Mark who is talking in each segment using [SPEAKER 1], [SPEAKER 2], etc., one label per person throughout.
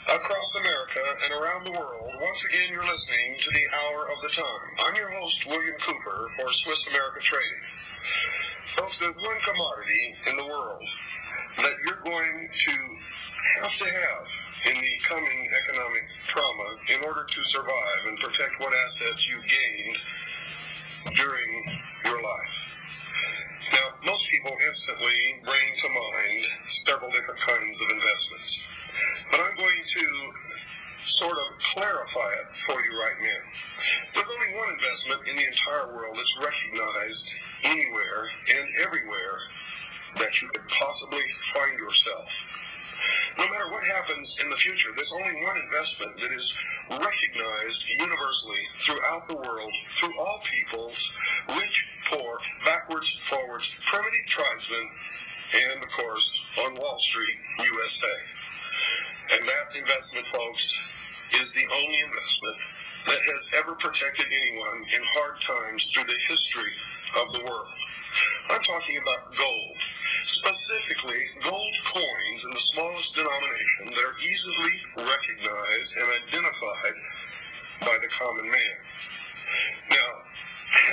[SPEAKER 1] Across America and around the world, once again you're listening to the Hour of the Time. I'm your host, William Cooper, for Swiss America Trading. Folks, there's one commodity in the world that you're going to have in the coming economic trauma in order to survive and protect what assets you've gained during your life. Now, most people instantly bring to mind several different kinds of investments. But I'm going to sort of clarify it for you right now. There's only one investment in the entire world that's recognized anywhere and everywhere that you could possibly find yourself. No matter what happens in the future, there's only one investment that is recognized universally throughout the world, through all peoples, rich, poor, backwards, forwards, primitive tribesmen, and, of course, on Wall Street, USA. And that investment, folks, is the only investment that has ever protected anyone in hard times through the history of the world. I'm talking about gold, specifically gold coins in the smallest denomination that are easily recognized and identified by the common man. Now,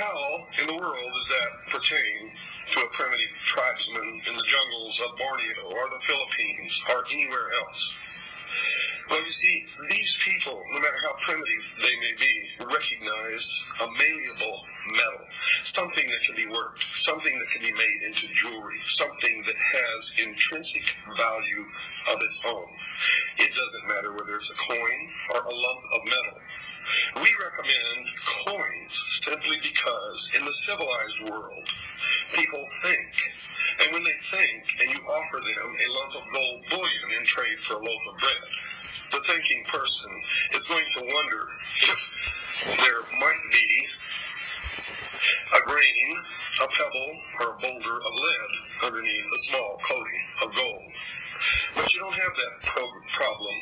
[SPEAKER 1] how in the world does that pertain to a primitive tribesman in the jungles of Borneo or the Philippines or anywhere else? Well, you see, these people, no matter how primitive they may be, recognize a malleable metal, something that can be worked, something that can be made into jewelry, something that has intrinsic value of its own. It doesn't matter whether it's a coin or a lump of metal. We recommend coins simply because in the civilized world, people think. And when they think and you offer them a lump of gold bullion in trade for a loaf of bread, the thinking person is going to wonder if there might be a grain, a pebble, or a boulder of lead underneath a small coating of gold. But you don't have that problem,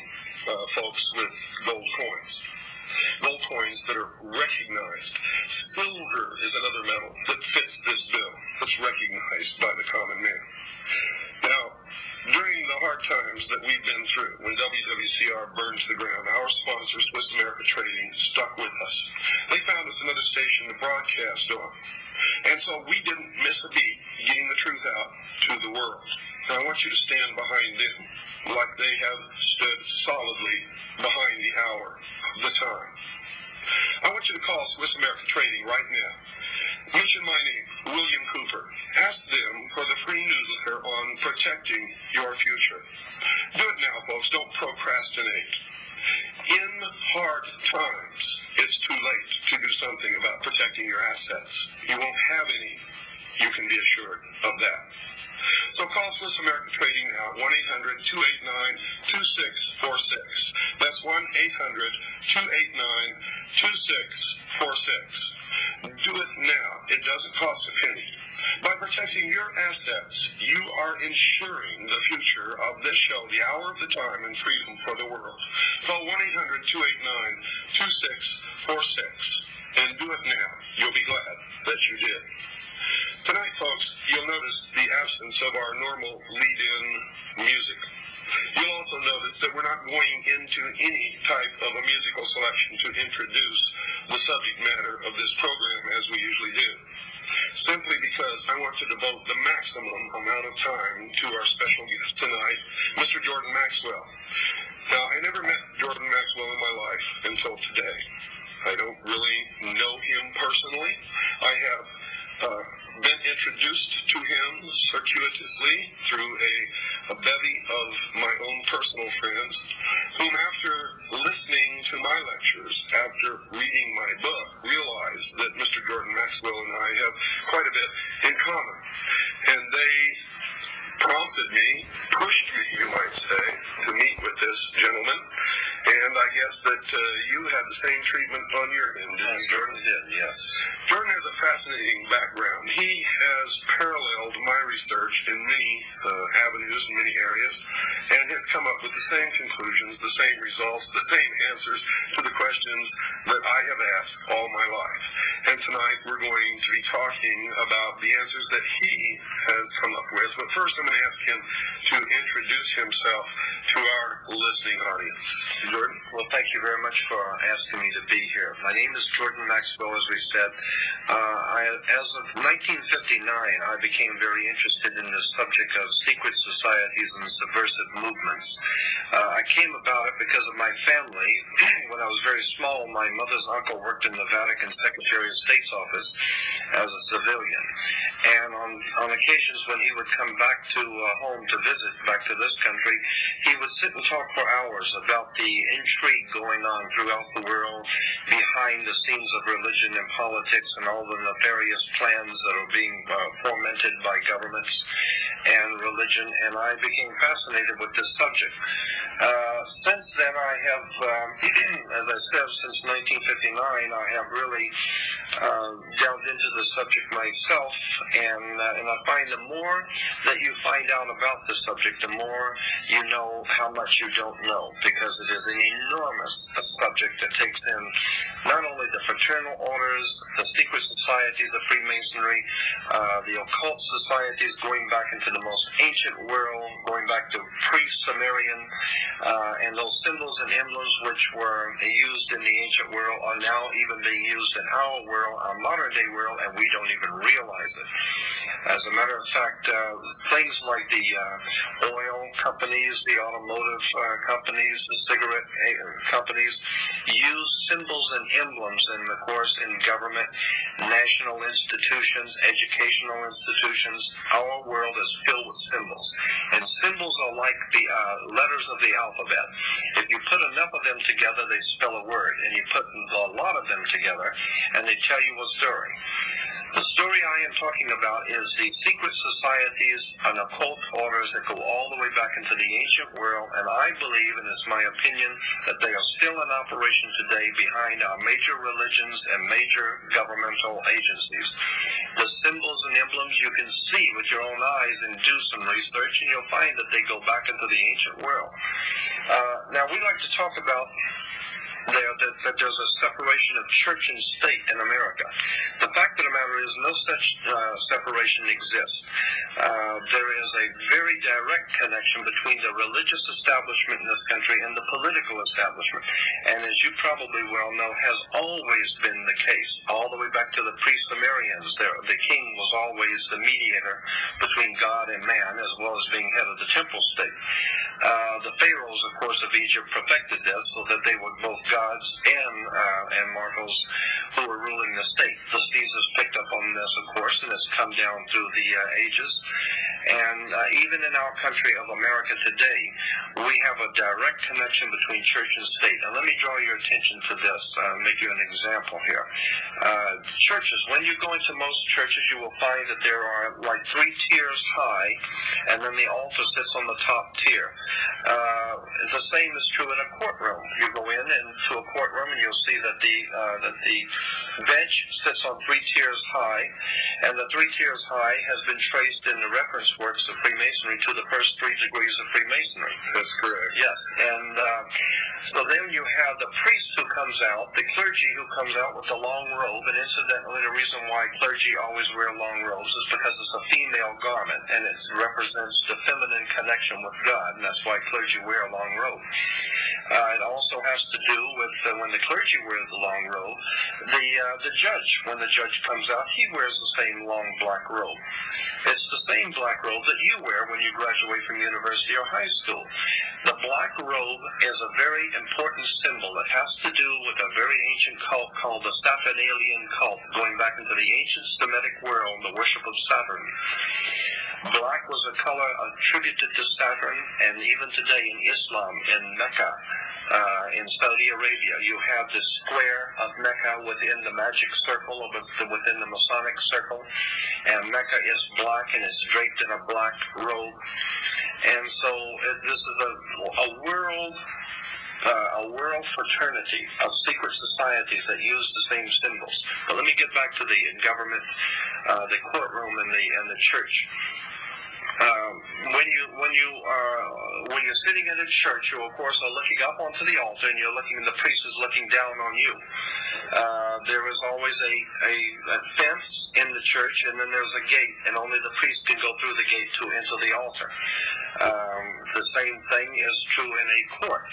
[SPEAKER 1] folks, with gold coins. Gold coins that are recognized. Silver is another metal that fits this bill, that's recognized by the common man. Now, during the hard times that we've been through, when WWCR burned to the ground, our sponsor, Swiss America Trading, stuck with us. They found us another station to broadcast on. And so we didn't miss a beat getting the truth out to the world. And I want you to stand behind them like they have stood solidly behind the hour of the time. I want you to call Swiss America Trading right now. Mention my name, William Cooper. Ask them for the free newsletter on protecting your future. Do it now, folks. Don't procrastinate. In hard times, it's too late to do something about protecting your assets. You won't have any. You can be assured of that. So call Swiss America Trading now, 1-800-289-2646. That's 1-800-289-2646. Do it now. It doesn't cost a penny. By protecting your assets, you are ensuring the future of this show, the Hour of the Time, and freedom for the world. Call 1-800-289-2646 and do it now. You'll be glad that you did. Tonight, folks, you'll notice the absence of our normal lead-in music. You'll also notice that we're not going into any type of a musical selection to introduce the subject matter of this program as we usually do, simply because I want to devote the maximum amount of time to our special guest tonight, Mr. Jordan Maxwell. Now, I never met Jordan Maxwell in my life until today. I don't really know him personally. I have been introduced to him circuitously through a bevy of my own personal friends, whom after listening to my lectures, after reading my book, realized that Mr. Jordan Maxwell and I have quite a bit in common. And they prompted me, pushed me, you might say, to meet with this gentleman. And I guess that you had the same treatment on your end, didn't you, Jordan?
[SPEAKER 2] I did, yes.
[SPEAKER 1] Jordan has a fascinating background. He has paralleled my research in many avenues, in many areas, and has come up with the same conclusions, the same results, the same answers to the questions that I have asked all my life. And tonight we're going to be talking about the answers that he has come up with. But first I'm going to ask him to introduce himself to our listening audience?
[SPEAKER 2] Jordan, well, thank you very much for asking me to be here. My name is Jordan Maxwell, as we said. As of 1959, I became very interested in the subject of secret societies and subversive movements. I came about it because of my family. When I was very small, my mother's uncle worked in the Vatican Secretary of State's office as a civilian. And on occasions when he would come back to home to visit, back to this country, he would sit and talk for hours about the intrigue going on throughout the world, behind the scenes of religion and politics, and all the nefarious plans that are being fomented by governments and religion, and I became fascinated with this subject. Since then, I have, as I said, since 1959, I have really delved into the subject myself, and I find the more that you find out about the subject, the more you know how much you don't know, because it is an enormous subject that takes in not only the fraternal orders, the secret societies of Freemasonry, the occult societies going back into the most ancient world, going back to pre-Sumerian, and those symbols and emblems which were used in the ancient world are now even being used in our world, our modern-day world, and we don't even realize it. As a matter of fact, things like the oil companies, the automotive companies, the cigarette companies use symbols and emblems, and of course in government, national institutions, educational institutions. Our world is filled with symbols, and symbols are like the letters of the alphabet. If you put enough of them together, they spell a word, and you put a lot of them together, and they tell you a story. The story I am talking about is the secret societies and occult orders that go all the way back into the ancient world, and I believe, and it's my opinion, that they are still in operation today behind our major religions and major governmental agencies. The symbols and emblems you can see with your own eyes and do some research, and you'll find that they go back into the ancient world. Now, we like to talk about that there's a separation of church and state in America. The fact of the matter is no such separation exists. There is a very direct connection between the religious establishment in this country and the political establishment. And as you probably well know, has always been the case. All the way back to the pre-Sumerians, the king was always the mediator between God and man, as well as being head of the temple state. The pharaohs, of course, of Egypt perfected this so that they were both gods and mortals who were ruling the state. The Caesars picked up on this, of course, and it's come down through the ages. And even in our country of America today, we have a direct connection between church and state. And let me draw your attention to this, make you an example here. Churches, when you go into most churches, you will find that there are like 3 tiers high, and then the altar sits on the top tier. The same is true in a courtroom. You go into a courtroom and you'll see that the bench sits on 3 tiers high, and the 3 tiers high has been traced in the reference works of Freemasonry to the first 3 degrees of Freemasonry.
[SPEAKER 1] That's correct.
[SPEAKER 2] Yes, and so then you have the priest who comes out, the clergy who comes out with the long robe, and incidentally the reason why clergy always wear long robes is because it's a female garment, and it represents the feminine connection with God, and that's why clergy wear a long robe. It also has to do with when the clergy wears the long robe, the judge, when the judge comes out, he wears the same long black robe. It's the same black robe that you wear when you graduate from university or high school. The black robe is a very important symbol. It has to do with a very ancient cult called the Saturnalia cult, going back into the ancient Semitic world, the worship of Saturn. Black was a color attributed to Saturn, and even today in Islam, in Mecca, in Saudi Arabia, you have this square of Mecca within the magic circle, or within the Masonic circle, and Mecca is black, and it's draped in a black robe. And so this is a world fraternity of secret societies that use the same symbols. But let me get back to the government, the courtroom, and the church. When you're sitting in a church, you of course are looking up onto the altar, and the priest is looking down on you. There is always a fence in the church, and then there's a gate, and only the priest can go through the gate to enter the altar. The same thing is true in a court.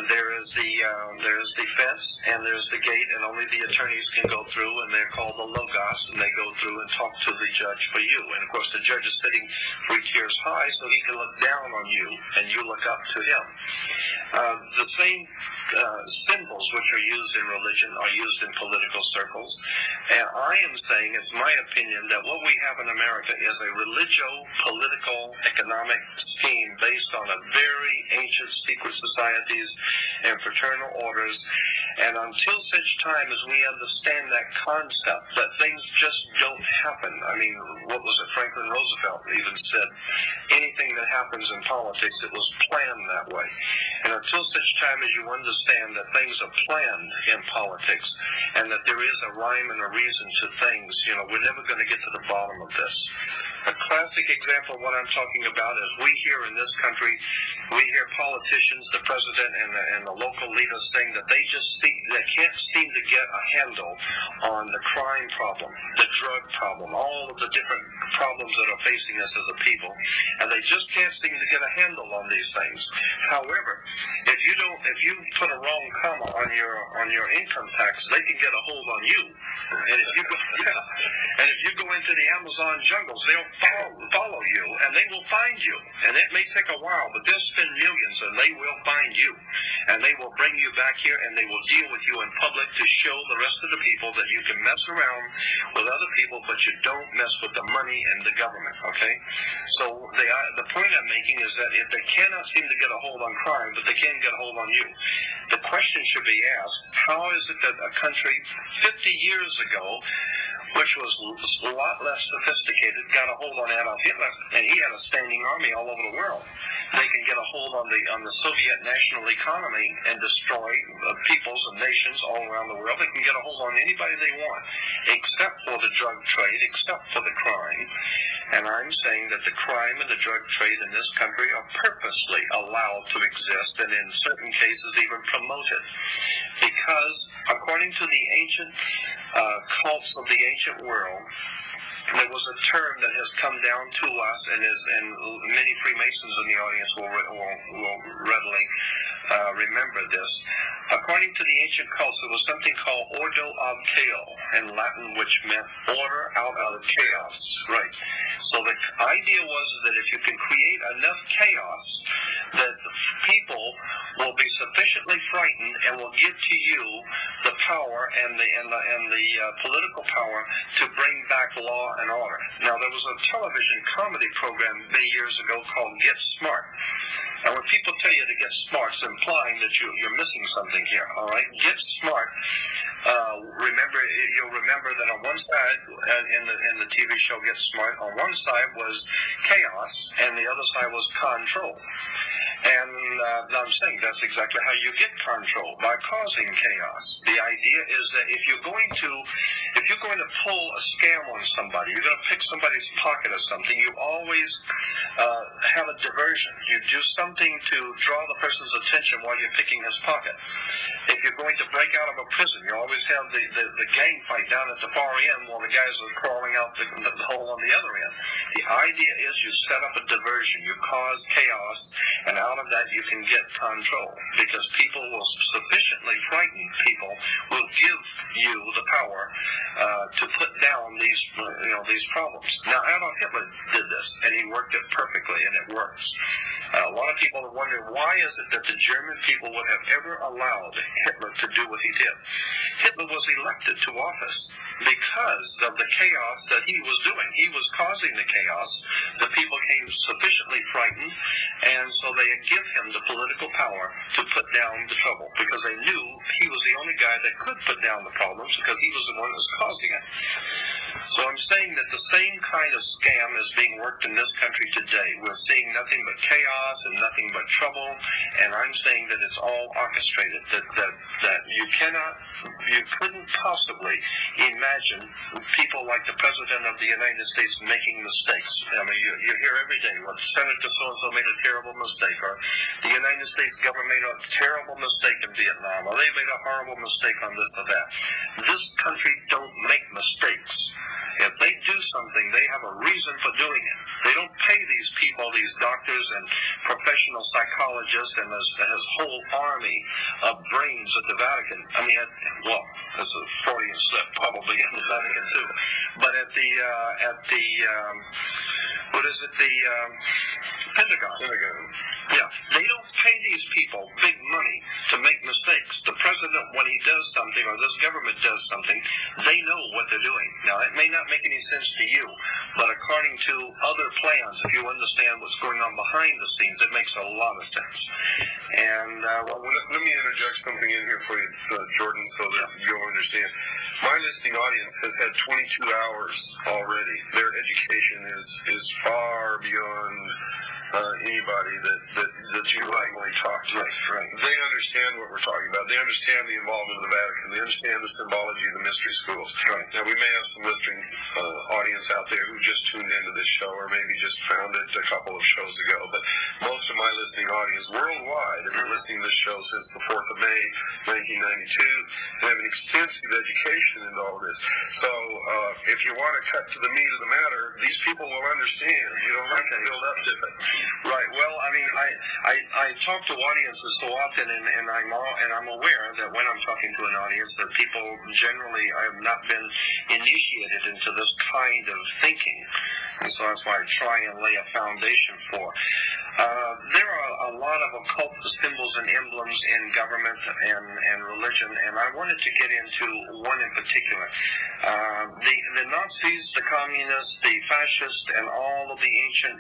[SPEAKER 2] There is the fence and there's the gate, and only the attorneys can go through, and they're called the logos, and they go through and talk to the judge for you. And of course, the judge is sitting 3 tiers high, so he can look down on you, and you look up to him. The same symbols which are used in religion are used in political circles. And I am saying, it's my opinion, that what we have in America is a religio-political economic scheme based on a very ancient secret societies and fraternal orders. And until such time as we understand that concept, that things just don't happen. I mean, what was it? Franklin Roosevelt even said, anything that happens in politics, it was planned that way. And until such time as you understand that things are planned in politics and that there is a rhyme and a reason to things, we're never going to get to the bottom of this. A classic example of what I'm talking about is we here in this country, we hear politicians, the president and the local leaders saying that they can't seem to get a handle on the crime problem, the drug problem, all of the different problems that are facing us as a people, and they just can't seem to get a handle on these things. However, if you put a wrong comma on your income tax, they can get a hold on you. And if you go into the Amazon jungles, they'll follow you, and they will find you. And it may take a while, but they'll spend millions, and they will find you. And they will bring you back here, and they will deal with you in public to show the rest of the people that you can mess around with other people, but you don't mess with the money and the government, okay? So the point I'm making is that if they cannot seem to get a hold on crime, but they can get a hold on you, the question should be asked, how is it that a country 50 years ago, which was a lot less sophisticated, got a hold on Adolf Hitler, and he had a standing army all over the world. They can get a hold on the Soviet national economy and destroy peoples and nations all around the world. They can get a hold on anybody they want, except for the drug trade, except for the crime. And I'm saying that the crime and the drug trade in this country are purposely allowed to exist, and in certain cases even promoted. Because according to the ancient cults of the ancient world, there was a term that has come down to us, and many Freemasons in the audience will readily remember this. According to the ancient cults, there was something called ordo ad chaos in Latin, which meant order out of chaos. Right. So the idea was that if you can create enough chaos, that people will be sufficiently frightened and will give to you the power and the political power to bring back law and order. Now, there was a television comedy program many years ago called Get Smart. And when people tell you to get smart, it's implying that you're missing something here, all right? Get smart. You'll remember that on one side, in the TV show Get Smart, on one side was chaos, and the other side was control. And I'm saying that's exactly how you get control, by causing chaos. The idea is that if you're going to pull a scam on somebody, you're going to pick somebody's pocket or something, you always have a diversion. You do something to draw the person's attention while you're picking his pocket. If you're going to break out of a prison, you always have the gang fight down at the far end while the guys are crawling out the hole on the other end. The idea is you set up a diversion, you cause chaos, and out of that you can get control, because people will sufficiently frighten people, will give you the power to put down these problems. Now, Adolf Hitler did this, and he worked it perfectly, and it works. A lot of people have wondered, why is it that the German people would have ever allowed Hitler to do what he did? Hitler was elected to office because of the chaos that he was doing. He was causing the chaos. The people came sufficiently frightened, and so they give him the political power to put down the trouble, because they knew he was the only guy that could put down the problems, because he was the one that was causing it. So I'm saying that the same kind of scam is being worked in this country today. We're seeing nothing but chaos and nothing but trouble, and I'm saying that it's all orchestrated, that you couldn't possibly imagine people like the President of the United States making mistakes. I mean, you hear every day, well, Senator so-and-so made a terrible mistake, or The United States government made a terrible mistake in Vietnam, or they made a horrible mistake on this or that. This country don't make mistakes. If they do something, they have a reason for doing it. They don't pay these people, these doctors and professional psychologists and this whole army of brains at the Vatican. I mean, well, that's a Freudian slip, probably in the Vatican too. But at the Pentagon. Yeah, they don't pay these people big money to make mistakes. The president, when he does something, or this government does something, they know what they're doing. Now, it may not make any sense to you, but according to other plans, if you understand what's going on behind the scenes, it makes a lot of sense. And,
[SPEAKER 1] well, let me interject something in here for you, Jordan, so that you'll understand. My listening audience has had 22 hours already. Their education is far beyond anybody that you likely talk to.
[SPEAKER 2] Right.
[SPEAKER 1] They understand what we're talking about. They understand the involvement of the Vatican. They understand the symbology of the mystery schools.
[SPEAKER 2] Right.
[SPEAKER 1] Now, we may have some listening audience out there who just tuned into this show, or maybe just found it a couple of shows ago. But most of my listening audience worldwide have been listening to this show since the 4th of May, 1992, and have an extensive education into all this. So, if you want to cut to the meat of the matter, these people will understand. You don't have to build up to it.
[SPEAKER 2] Right. Well, I mean, I talk to audiences so often, and I'm aware that when I'm talking to an audience, that people generally have not been initiated into this kind of thinking, and so that's why I try and lay a foundation for. There are a lot of occult symbols and emblems in government and religion, and I wanted to get into one in particular. The Nazis, the communists, the fascists, and all of the ancient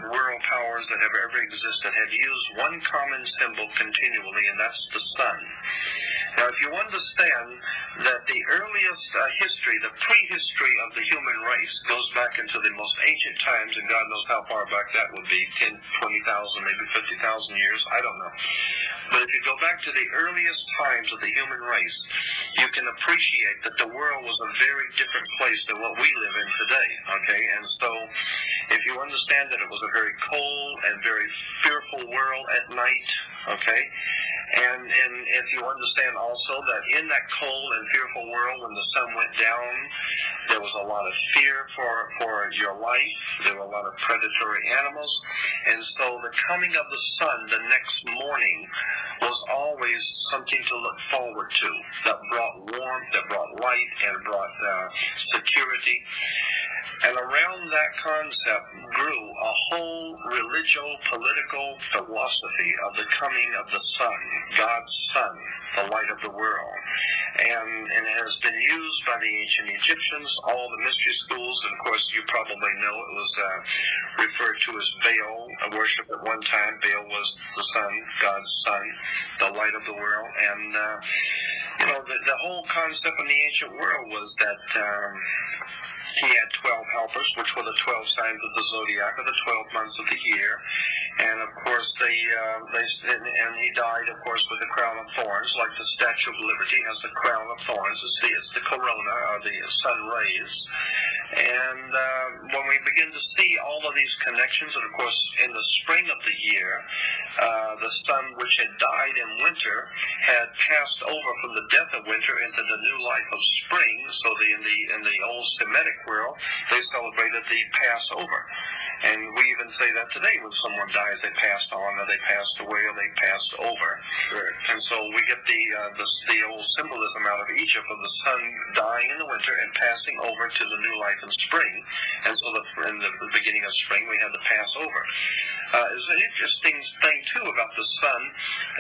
[SPEAKER 2] world powers that have ever existed have used one common symbol continually, and that's the sun. Now, if you understand that the earliest history, the prehistory of the human race goes back into the most ancient times, and God knows how far back that would be, 10, 20,000, maybe 50,000 years, I don't know. But if you go back to the earliest times of the human race, you can appreciate that the world was a very different place than what we live in today, okay? And so if you understand that it was a very cold and very fearful world at night, okay? And if you understand also that in that cold and fearful world, when the sun went down, there was a lot of fear for your life. There were a lot of predatory animals. And so the coming of the sun the next morning was always something to look forward to, that brought warmth, that brought light, and brought security. And around that concept grew a whole religio-political philosophy of the coming of the sun, God's sun, the light of the world. And it has been used by the ancient Egyptians, all the mystery schools, and of course you probably know it was referred to as Baal, a worship at one time. Baal was the sun, God's sun, the light of the world. And, you know, the whole concept in the ancient world was that he had 12 helpers, which were the 12 signs of the zodiac, or the 12 months of the year. And of course, and he died, of course, with the crown of thorns, like the Statue of Liberty has the crown of thorns. It's the corona, or the sun rays. And when we begin to see all of these connections, and of course, in the spring of the year, the sun, which had died in winter, had passed over from the death of winter into the new life of spring. So in the old Semitic world, they celebrated the Passover. And we even say that today when someone dies, they passed on, or they passed away, or they passed over.
[SPEAKER 1] Right.
[SPEAKER 2] And so we get the old symbolism out of Egypt of the sun dying in the winter and passing over to the new life in spring. And so in the beginning of spring, we had the Passover. It's an interesting thing, too, about the sun,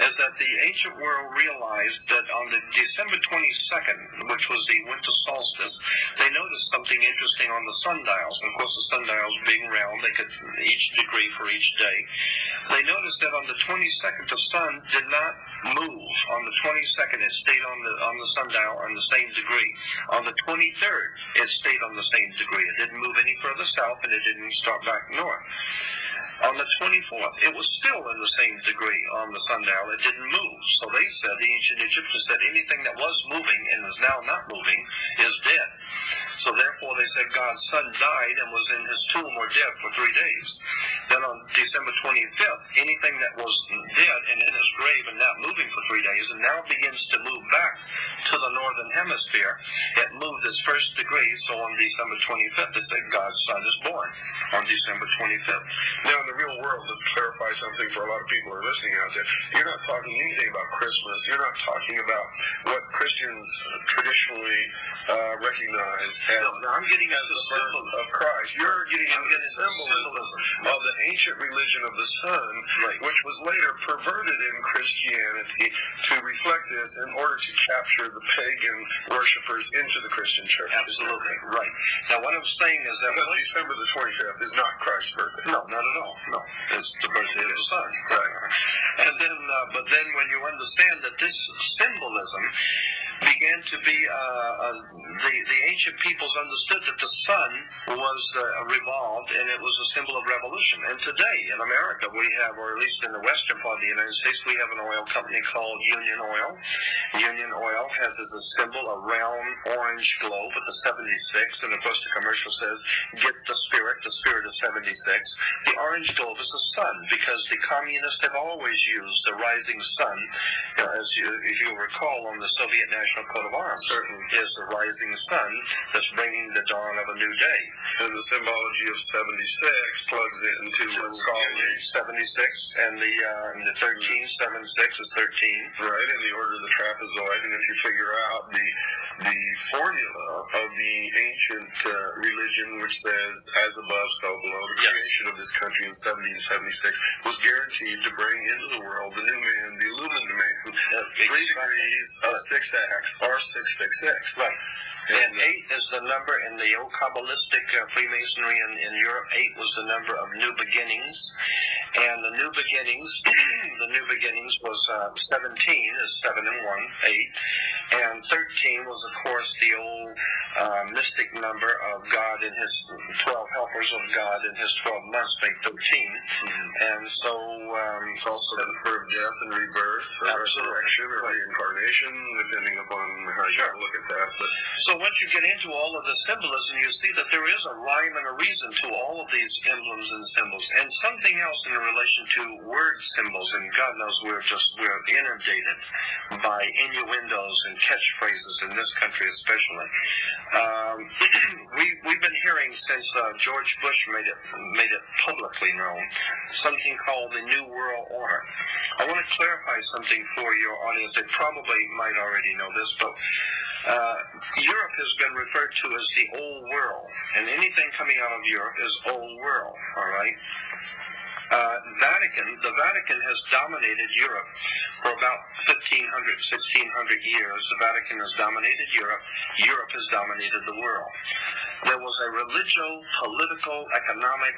[SPEAKER 2] is that the ancient world realized that on the December 22nd, which was the winter solstice, they noticed something interesting on the sundials. And of course, the sundials being round, they could each degree for each day. They noticed that on the 22nd, the sun did not move. On the 22nd, it stayed on the sundial on the same degree. On the 23rd, it stayed on the same degree. It didn't move any further south, and it didn't start back north. On the 24th, it was still in the same degree on the sundial. It didn't move. So they said, the ancient Egyptians said, anything that was moving and is now not moving is dead. So therefore they said God's Son died and was in his tomb or dead for 3 days. Then on December 25th, anything that was dead and in his grave and not moving for 3 days and now begins to move back to the northern hemisphere, it moved its first degree. So on December 25th, they said God's Son is born on December 25th.
[SPEAKER 1] Now, in the real world, let's clarify something for a lot of people who are listening out there. You're not talking anything about Christmas. You're not talking about what Christians traditionally recognize as,
[SPEAKER 2] I'm getting
[SPEAKER 1] as the birth of Christ. You're getting into the symbolism of the ancient religion of the Son, which was later perverted in Christianity to reflect this in order to capture the pagan worshipers into the Christian church.
[SPEAKER 2] Absolutely, right. Now, what I'm saying is that
[SPEAKER 1] December the 25th is not Christ's birthday.
[SPEAKER 2] No, not at all. No, it's the birthday of the Son.
[SPEAKER 1] Right.
[SPEAKER 2] And then, but then when you understand that this symbolism began to be, the ancient peoples understood that the sun was revolved, and it was a symbol of revolution. And today in America we have, or at least in the western part of the United States, we have an oil company called Union Oil. Union Oil has as a symbol a round orange globe with the 76, and of course the commercial says, get the spirit of 76. The orange globe is the sun, because the communists have always used the rising sun, if you recall, on the Soviet National Coat of Arms, is the rising sun that's bringing the dawn of a new day.
[SPEAKER 1] And the symbology of 76 plugs into what's called
[SPEAKER 2] 76, and the 13, 76 is 13.
[SPEAKER 1] Right, in the order of the trapezoid, and if you figure out the formula of the ancient religion, which says, as above, so below, the creation of this country in 1776 was guaranteed to bring into the world the new man, the illumined man, 3 degrees of 6x, or 666.
[SPEAKER 2] Right. And 8 is the number in the old Kabbalistic Freemasonry in Europe. 8 was the number of new beginnings. And the new beginnings, was 17 is 7 and 1, 8. And 13 was, of course, the old mystic number of God and his 12 helpers of God in his 12 months make 13. And so
[SPEAKER 1] it's also the number of death and rebirth, or resurrection, or reincarnation, depending upon how you look at that. But
[SPEAKER 2] so once you get into all of the symbolism, you see that there is a rhyme and a reason to all of these emblems and symbols. And something else in relation to word symbols, and God knows we're inundated by innuendos and catchphrases in this country especially. We've been hearing since George Bush made it publicly known, something called the New World Order. I want to clarify something for your audience. They probably might already know this, but Europe has been referred to as the Old World, and anything coming out of Europe is Old World, all right? The Vatican has dominated Europe for about 1,500, 1,600 years. The Vatican has dominated Europe. Europe has dominated the world. There was a religio-political, economic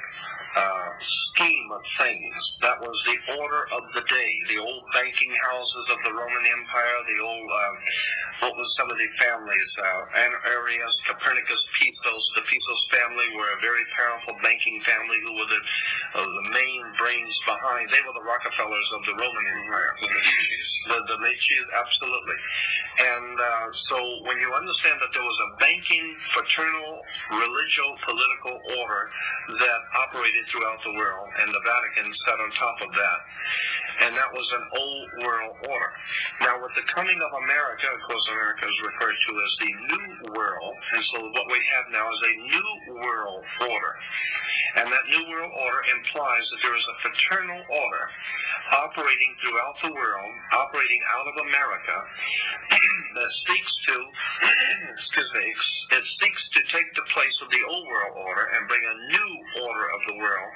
[SPEAKER 2] scheme of things. That was the order of the day. The old banking houses of the Roman Empire, the old, what was some of the families? Arius, Copernicus, Pisos. The Pisos family were a very powerful banking family who were the main brains behind. They were the Rockefellers of the Roman Empire. The Medicis, absolutely. And so when you understand that there was a banking, fraternal, religio-political order that operated throughout the world, and the Vatican sat on top of that. And that was an old world order. Now, with the coming of America, of course, America is referred to as the New World, and so what we have now is a New World Order. And that New World Order implies that there is a fraternal order operating throughout the world, operating out of America, that seeks to, it seeks to take the place of the old world order and bring a new order of the world.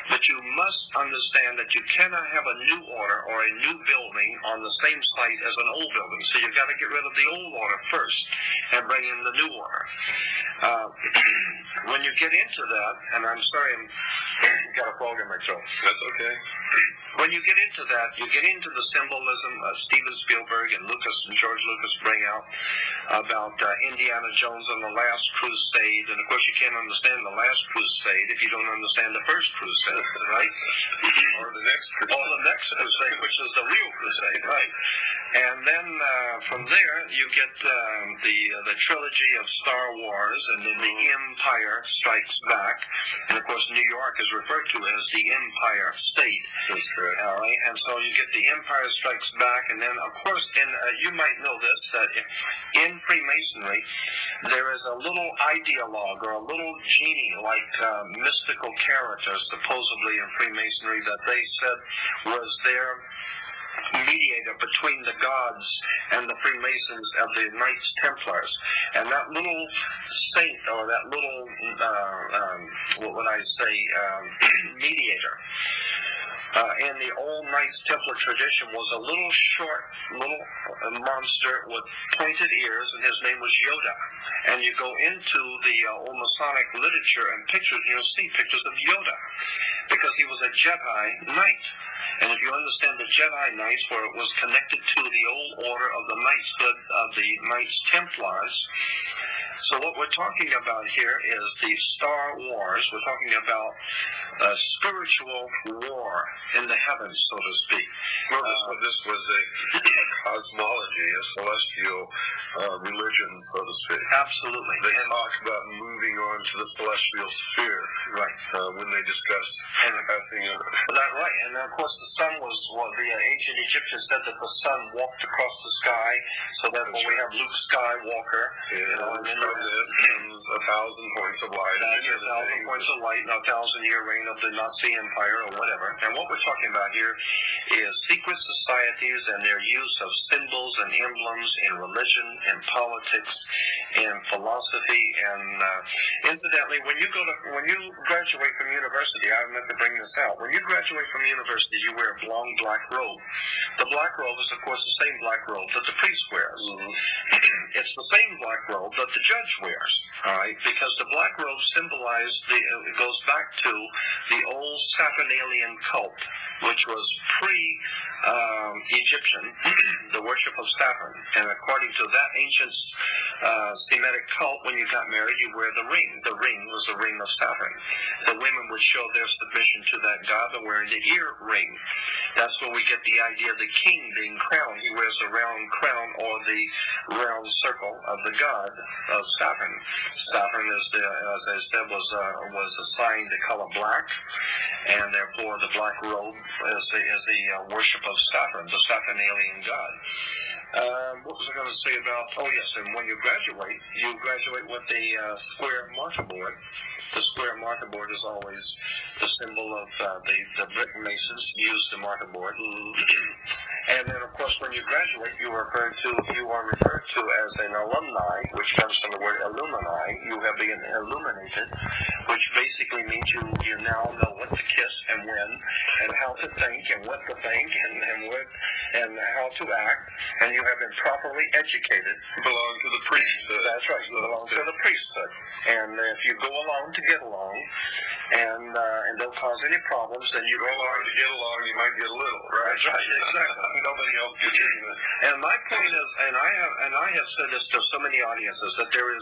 [SPEAKER 2] But you must understand that you cannot have a new order or a new building on the same site as an old building. So you've got to get rid of the old order first and bring in the new order. When you get into that, and I'm sorry, I've got a frog in my throat.
[SPEAKER 1] That's okay.
[SPEAKER 2] When you get into that, you get into the symbolism Steven Spielberg and George Lucas bring out about Indiana Jones and the Last Crusade. And of course, you can't understand the Last Crusade if you don't understand the First Crusade, right?
[SPEAKER 1] Or the next Crusade.
[SPEAKER 2] Or the next Crusade, which is the real Crusade, right? And then from there, you get the trilogy of Star Wars, and then the Empire Strikes Back. And, of course, New York is referred to as the Empire State.
[SPEAKER 1] That's correct.
[SPEAKER 2] All right? And so you get the Empire Strikes Back, and then, of course, you might know this, that in Freemasonry, there is a little ideologue or a little genie-like mystical character, supposedly in Freemasonry, that they said was their mediator between the gods and the Freemasons of the Knights Templars. And that little saint, or that little, what would I say, mediator, in the old Knights Templar tradition was a little short, monster with pointed ears, and his name was Yoda. And you go into the old Masonic literature and pictures, and you'll see pictures of Yoda, because he was a Jedi Knight. And if you understand the Jedi Knights, where it was connected to the old order of the knightshood of the Knights Templars. So what we're talking about here is the Star Wars. We're talking about a spiritual war in the heavens, so to speak.
[SPEAKER 1] Well, this was a cosmology, a celestial religion, so to speak.
[SPEAKER 2] Absolutely.
[SPEAKER 1] They talked about moving on to the celestial sphere,
[SPEAKER 2] right?
[SPEAKER 1] When they discussed passing it.
[SPEAKER 2] That's right. And of course, the sun was, the ancient Egyptians said that the sun walked across the sky, so therefore we have Luke Skywalker.
[SPEAKER 1] And then from this comes 1,000 points of light.
[SPEAKER 2] That's 1,000 points of light, and a 1,000-year reign of the Nazi Empire, or whatever. And what we're talking about here is secret societies and their use of symbols and emblems in religion and politics and philosophy. And incidentally, when you graduate from university, I meant to bring this out. When you graduate from university, you wear a long black robe. The black robe is, of course, the same black robe that the priest wears. It's the same black robe that the judge wears, all right? Because the black robe symbolized it goes back to the old Sapphinalian cult, which was pre-Egyptian, the worship of Saturn. And according to that ancient Semitic cult, when you got married, you wear the ring. The ring was the ring of Saturn. The women would show their submission to that god by wearing the ear ring. That's where we get the idea of the king being crowned. He wears a round crown, or the round circle of the god of Saturn. Saturn, as I said, was assigned the color black, and therefore the black robe is the worship of Saturn, the Sapphinalian god. What was I going to say about? Oh yes, and when you graduate with the square marker board. The square marker board is always the symbol of the brick masons use the marker board. And then, of course, when you graduate, you are referred to as an alumni, which comes from the word illumini. You have been illuminated, which basically means you now know what to kiss and when, and how to think and what to think and how to act, and you have been properly educated.
[SPEAKER 1] Belong to the priesthood.
[SPEAKER 2] That's right. You belong to the priesthood. And if you go along to get along, and don't cause any problems, then you
[SPEAKER 1] go along to get along, you might get a little, right?
[SPEAKER 2] That's right, exactly.
[SPEAKER 1] Nobody else gets anything.
[SPEAKER 2] And my point is, and I have said this to so many audiences, that there is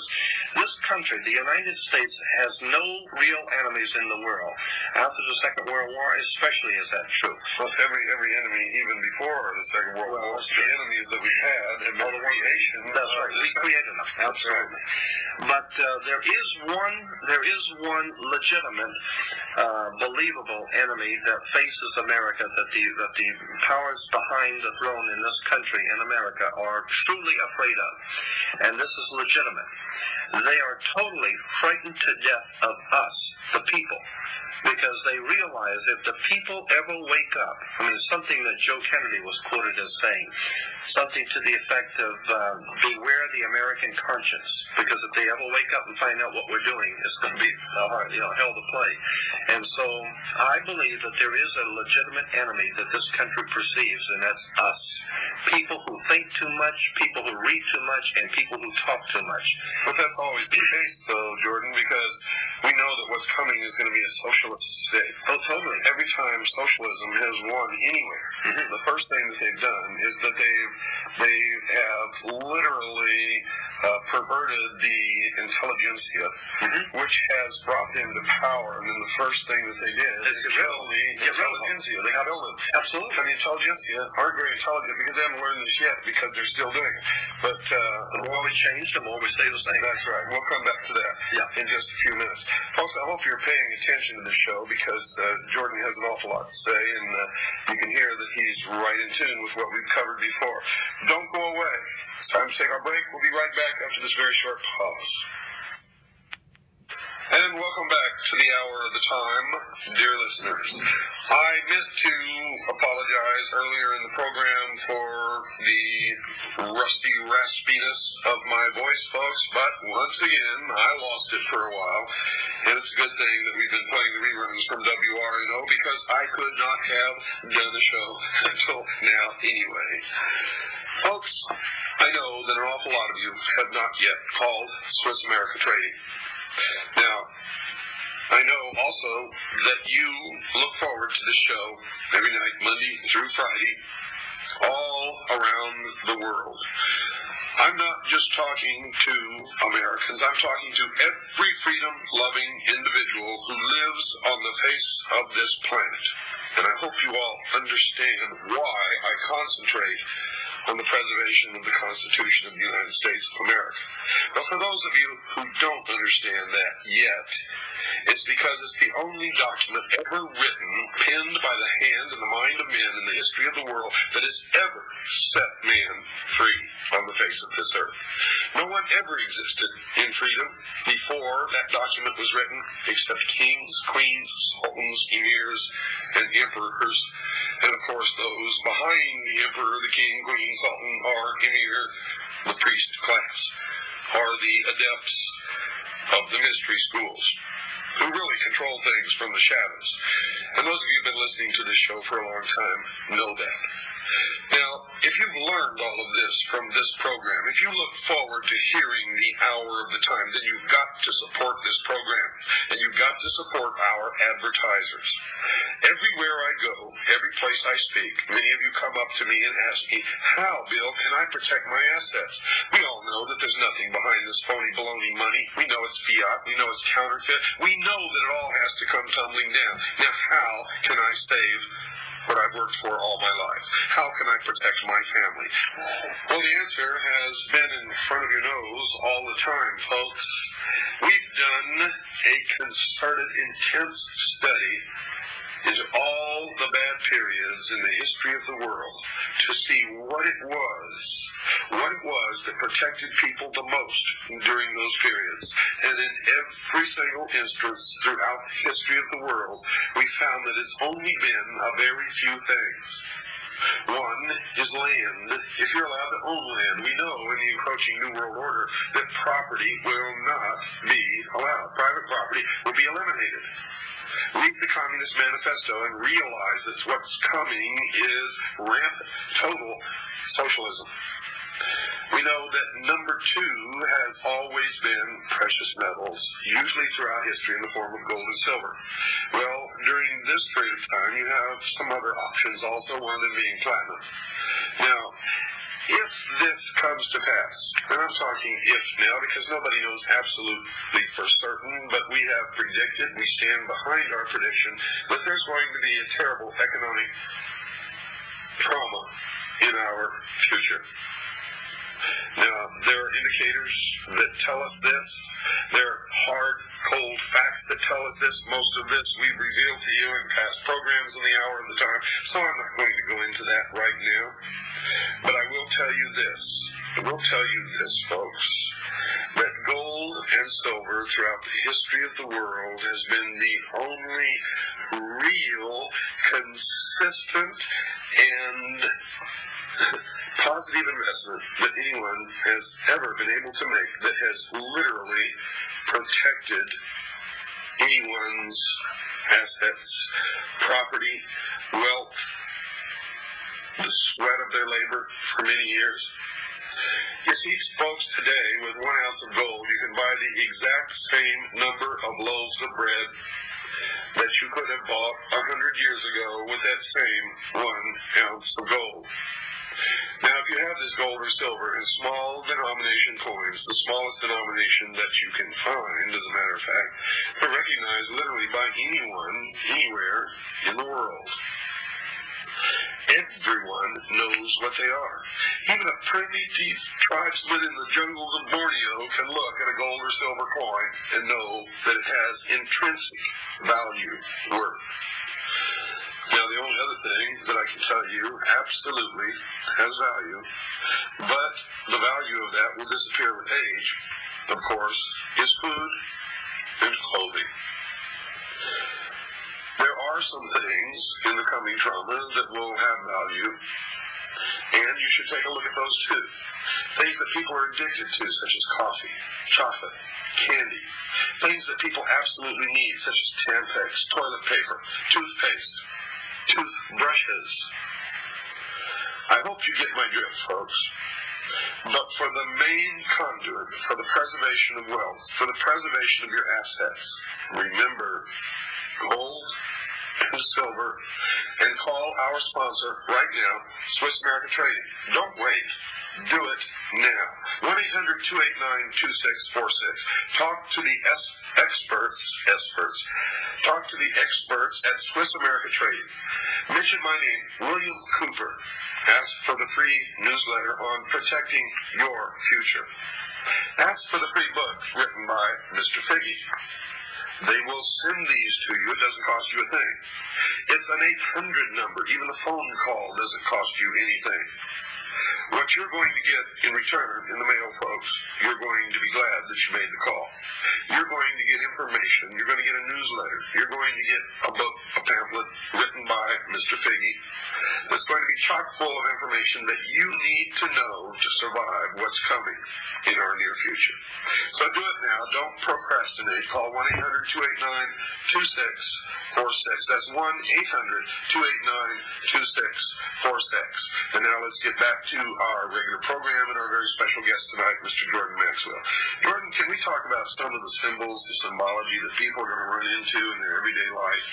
[SPEAKER 2] this country, the United States, has no real enemies in the world. After the Second World War, especially, is that true?
[SPEAKER 1] Well, every enemy, even before the Second World War, the enemies that we've had have been creation.
[SPEAKER 2] That's right. We created them. Absolutely. But there is one legitimate, believable enemy that faces America, that the powers behind the throne in this country, in America, are truly afraid of. And this is legitimate. They are totally frightened to death of us, the people, because they realize if the people ever wake up, something that Joe Kennedy was quoted as saying, something to the effect of, beware the American conscience, because if they ever wake up and find out what we're doing, it's going to be hell to play. And so I believe that there is a legitimate enemy that this country perceives, and that's us. People who think too much, people who read too much, and people who talk too much.
[SPEAKER 1] But that's always the case, though, Jordan, because we know that what's coming is going to be a socialist state.
[SPEAKER 2] Oh, totally.
[SPEAKER 1] Every time socialism has won anywhere, the first thing that they've done is that they've They have literally perverted the intelligentsia, which has brought them to power. And then the first thing that they did is kill the intelligentsia. They got over them.
[SPEAKER 2] Absolutely.
[SPEAKER 1] And the intelligentsia aren't very intelligent because they haven't learned this yet, because they're still doing it. But
[SPEAKER 2] the more we change, the more we stay the same.
[SPEAKER 1] That's right. We'll come back to that in just a few minutes. Folks, I hope you're paying attention to the show, because Jordan has an awful lot to say, and you can hear that he's right in tune with what we've covered before. Don't go away. It's time to take our break. We'll be right back after this very short pause. And welcome back to the hour of the time, dear listeners. I meant to apologize earlier in the program for the rusty raspiness of my voice, folks, but once again, I lost it for a while. And it's a good thing that we've been playing the reruns from WRNO, because I could not have done the show until now anyway. Folks, I know that an awful lot of you have not yet called Swiss America Trading. Now, I know also that you look forward to this show every night, Monday through Friday, all around the world. I'm not just talking to Americans. I'm talking to every freedom-loving individual who lives on the face of this planet. And I hope you all understand why I concentrate on the preservation of the Constitution of the United States of America. But for those of you who don't understand that yet, it's because it's the only document ever written, penned by the hand and the mind of men in the history of the world, that has ever set man free on the face of this earth. No one ever existed in freedom before that document was written, except kings, queens, sultans, emirs, and emperors. And of course, those behind the emperor, the king, queen, sultan, or emir, the priest class, are the adepts of the mystery schools, who really control things from the shadows. And those of you who have been listening to this show for a long time know that. Now, if you've learned all of this from this program, if you look forward to hearing the hour of the time, then you've got to support this program, and you've got to support our advertisers. Everywhere I go, every place I speak, many of you come up to me and ask me, how, Bill, can I protect my assets? We all know that there's nothing behind this phony baloney money. We know it's fiat. We know it's counterfeit. We know that it all has to come tumbling down. Now, how can I save what I've worked for all my life? How can I protect my family? Well, the answer has been in front of your nose all the time, folks. We've done a concerted, intense study into all the bad periods in the history of the world to see what it was that protected people the most during those periods. And in every single instance throughout the history of the world, we found that it's only been a very few things. One is land. If you're allowed to own land, we know in the encroaching New World Order that property will not be allowed. Private property will be eliminated. Read the Communist Manifesto and realize that what's coming is rampant, total socialism. We know that number two has always been precious metals, usually throughout history in the form of gold and silver. Well, during this period of time, you have some other options also, one of them being platinum. Now, if this comes to pass, and I'm talking if now because nobody knows absolutely for certain, but we have predicted, we stand behind our prediction, that there's going to be a terrible economic trauma in our future. Now, there are indicators that tell us this. There are hard, cold facts that tell us this. Most of this we've revealed to you in past programs on the hour of the time, so I'm not going to go into that right now. But I will tell you this, folks, that gold and silver throughout the history of the world has been the only real, consistent, and positive investment that anyone has ever been able to make that has literally protected anyone's assets, property, wealth, the sweat of their labor for many years. You see, folks, today with 1 ounce of gold, you can buy the exact same number of loaves of bread that you could have bought 100 years ago with that same 1 ounce of gold. Now, if you have this gold or silver in small denomination coins, the smallest denomination that you can find, as a matter of fact, they're recognized literally by anyone, anywhere in the world. Everyone knows what they are. Even a primitive tribesman in the jungles of Borneo can look at a gold or silver coin and know that it has intrinsic value, worth. Now, the only other thing that I can tell you absolutely has value, but the value of that will disappear with age, of course, is food and clothing. There are some things in the coming trauma that will have value, and you should take a look at those too. Things that people are addicted to, such as coffee, chocolate, candy. Things that people absolutely need, such as Tampax, toilet paper, toothpaste, toothbrushes. I hope you get my drift, folks. But for the main conduit, for the preservation of wealth, for the preservation of your assets, remember gold and silver, and call our sponsor right now, Swiss American Trading. Don't wait. Do it now. 1-800-289-2646. Talk to the experts. Talk to the experts at Swiss American Trading. Mention my name, William Cooper. Ask for the free newsletter on protecting your future. Ask for the free book written by Mr. Figge. They will send these to you. It doesn't cost you a thing. It's an 800 number. Even a phone call doesn't cost you anything. What you're going to get in return in the mail, folks, you're going to be glad that you made the call. You're going to get information. You're going to get a newsletter. You're going to get a book, a pamphlet written by Mr. Figge that's going to be chock full of information that you need to know to survive what's coming in our near future. So do it now. Don't procrastinate. Call 1-800-289-2646. That's 1-800-289-2646. And now let's get back to our regular program and our very special guest tonight, Mr. Jordan Maxwell. Jordan, can we talk about some of the symbols, the symbology that people are going to run into in their everyday life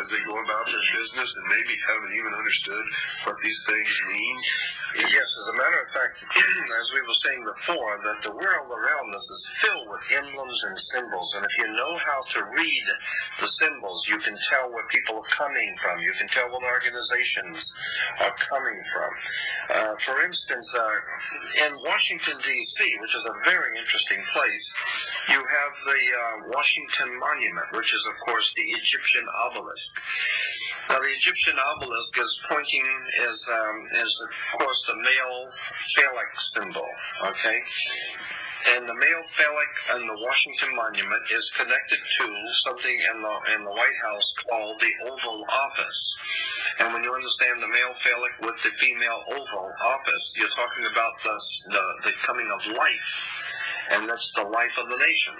[SPEAKER 1] as they go about their business and maybe haven't even understood what these things mean?
[SPEAKER 2] Yes, as a matter of fact, as we were saying before, that the world around us is filled with emblems and symbols, and if you know how to read the symbols, you can tell where people are coming from. You can tell what organizations are coming from. For instance, in Washington, D.C., which is a very interesting place, you have the Washington Monument, which is, of course, the Egyptian obelisk. Now, the Egyptian obelisk is pointing is of course, the male phallic symbol, okay? And the male phallic and the Washington Monument is connected to something in the White House called the Oval Office. And when you understand the male phallic with the female Oval Office, you're talking about the coming of life. And that's the life of the nation.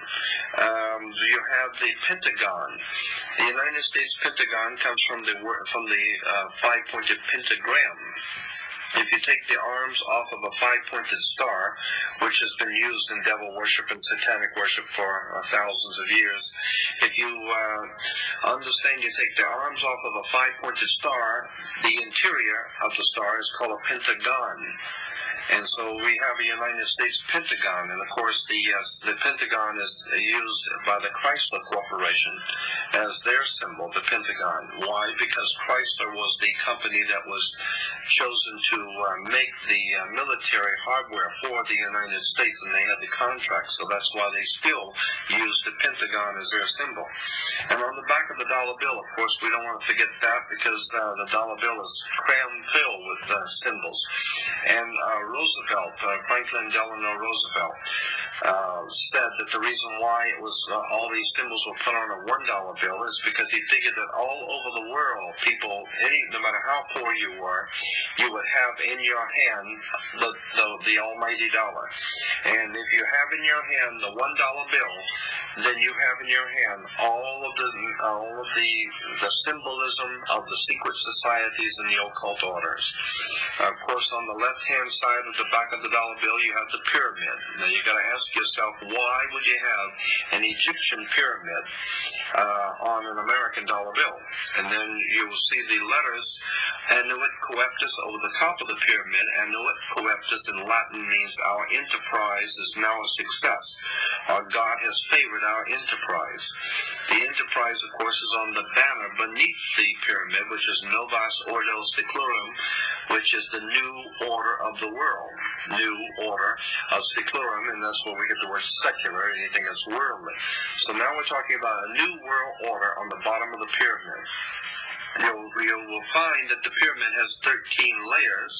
[SPEAKER 2] You have the Pentagon. The United States Pentagon comes from the five-pointed pentagram. If you take the arms off of a five-pointed star, which has been used in devil worship and satanic worship for thousands of years, if you understand you take the arms off of a five-pointed star, the interior of the star is called a pentagon. And so we have a United States Pentagon, and of course the Pentagon is used by the Chrysler Corporation as their symbol, the Pentagon. Why? Because Chrysler was the company that was chosen to make the military hardware for the United States, and they had the contract, so that's why they still use the Pentagon as their symbol. And on the back of the dollar bill, of course, we don't want to forget that, because the dollar bill is crammed filled with symbols. And Roosevelt, Franklin Delano Roosevelt, said that the reason why it was all these symbols were put on a $1 bill is because he figured that all over the world, people, no matter how poor you were, you would have in your hand the almighty dollar. And if you have in your hand the $1 bill, then you have in your hand all of the symbolism of the secret societies and the occult orders. Of course, on the left-hand side of the back of the dollar bill, you have the pyramid. Now, you got to ask yourself, why would you have an Egyptian pyramid on an American dollar bill? And then you will see the letters Annuit Coeptus over the top of the pyramid. Annuit Coeptus in Latin means our enterprise is now a success. Our God has favored our enterprise. The enterprise, of course, is on the banner beneath the pyramid, which is Novus Ordo Seclorum, which is the new order of the world. New order of Seclorum, and that's where we get the word secular, anything that's worldly. So now we're talking about a new world order on the bottom of the pyramid. You will find that the pyramid has 13 layers,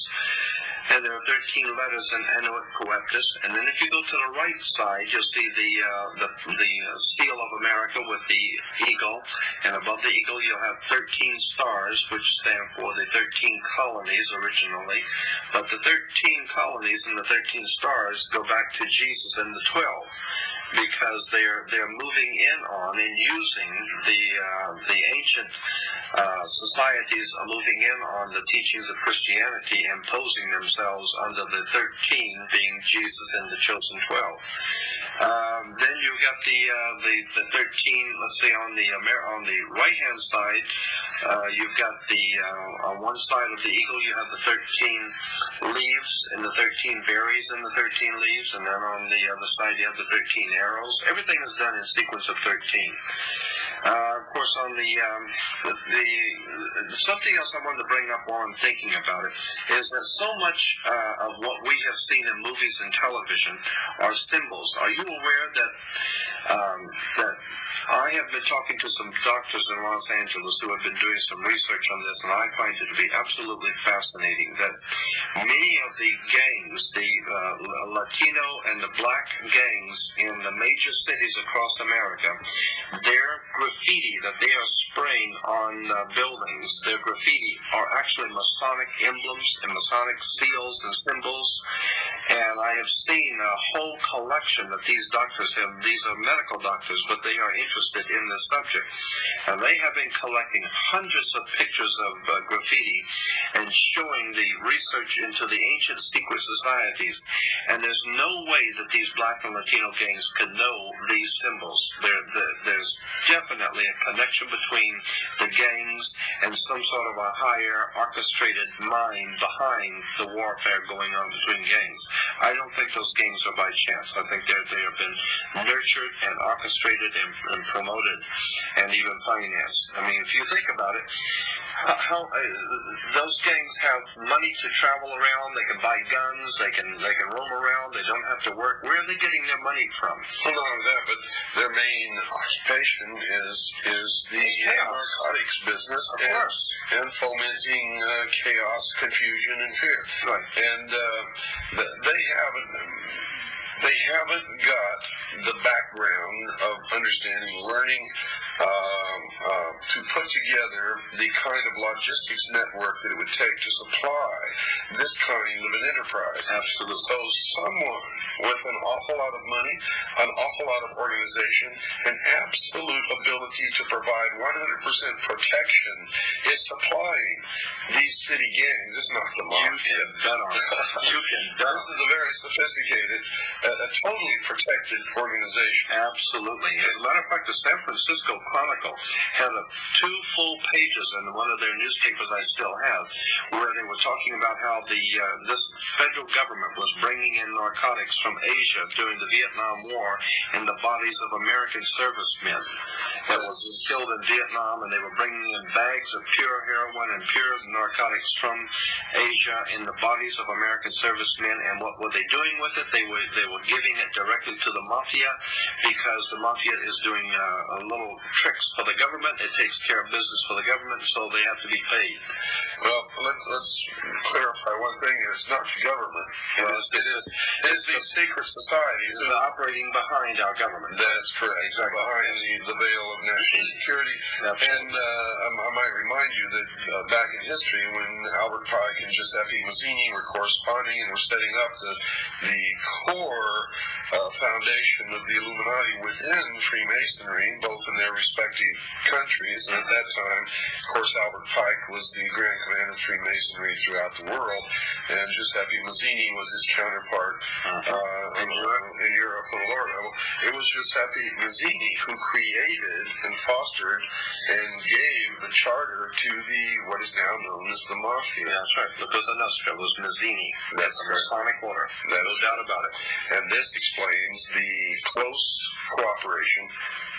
[SPEAKER 2] and there are 13 letters in Annuit Coeptus. And then if you go to the right side, you'll see the seal of America with the eagle, and above the eagle you'll have 13 stars, which stand for the 13 colonies originally. But the 13 colonies and the 13 stars go back to Jesus and the 12. Because they're moving in on and using the ancient societies are moving in on the teachings of Christianity, imposing themselves under the 13 being Jesus and the chosen 12. Then you've got the 13. Let's say on the right hand side, you've got on one side of the eagle you have the 13 leaves and the 13 berries and the 13 leaves, and then on the other side you have the 13 arrows. Everything is done in sequence of 13. Of course, on something else I wanted to bring up while I'm thinking about it is that so much of what we have seen in movies and television are symbols. Are you aware that I have been talking to some doctors in Los Angeles who have been doing some research on this, and I find it to be absolutely fascinating that many of the gangs, the Latino and the black gangs in the major cities across America, their graffiti that they are spraying on buildings, their graffiti are actually Masonic emblems and Masonic seals and symbols. And I have seen a whole collection that these doctors have. These are medical doctors, but they are interested in this subject. And they have been collecting hundreds of pictures of graffiti and showing the research into the ancient secret societies. And there's no way that these black and Latino gangs could know these symbols. There's definitely a connection between the gangs and some sort of a higher orchestrated mind behind the warfare going on between gangs. I don't think those gangs are by chance. I think they have been nurtured and orchestrated and promoted and even financed. I mean, if you think about it, those gangs have money to travel around. They can buy guns. They can roam around. They don't have to work. Where are they getting their money from?
[SPEAKER 1] Well, not only that, but their main occupation is the narcotics business, and fomenting chaos, confusion, and fear.
[SPEAKER 2] Right.
[SPEAKER 1] And they haven't got the background of understanding, learning to put together the kind of logistics network that it would take to supply this kind of an enterprise.
[SPEAKER 2] Absolutely.
[SPEAKER 1] So someone with an awful lot of money, an awful lot of organization, an absolute ability to provide 100% protection is supplying these city gangs. It's not the mafia.
[SPEAKER 2] You can bet on it. You can bet on it.
[SPEAKER 1] This is a very sophisticated, a totally protected organization.
[SPEAKER 2] Absolutely. As a matter of fact, the San Francisco Chronicle had 2 full pages in one of their newspapers I still have, where they were talking about how this federal government was bringing in narcotics from Asia during the Vietnam War in the bodies of American servicemen that was killed in Vietnam, and they were bringing in bags of pure heroin and pure narcotics from Asia in the bodies of American servicemen. And what were they doing with it? They were giving it directly to the mafia, because the mafia is doing little tricks for the government. It takes care of business for the government, so they have to be paid.
[SPEAKER 1] Well, let's clarify one thing. It's not the government. It is the secret societies
[SPEAKER 2] that are operating behind our government.
[SPEAKER 1] That's correct.
[SPEAKER 2] Exactly.
[SPEAKER 1] Behind the veil of national security.
[SPEAKER 2] Absolutely.
[SPEAKER 1] And I might remind you that back in history, when Albert Pike and Giuseppe Mazzini were corresponding and were setting up the core foundation of the Illuminati within Freemasonry, both in their respective countries. And at that time, of course, Albert Pike was the Grand Commander of Freemasonry throughout the world. and Giuseppe Mazzini was his counterpart in Europe, Florida. It was Giuseppe Mazzini who created and fostered and gave the charter to what is now known as the Mafia.
[SPEAKER 2] Yeah, that's right. The Cosa Nostra was Mazzini. That's the Masonic order. No doubt about it.
[SPEAKER 1] And this explains the close cooperation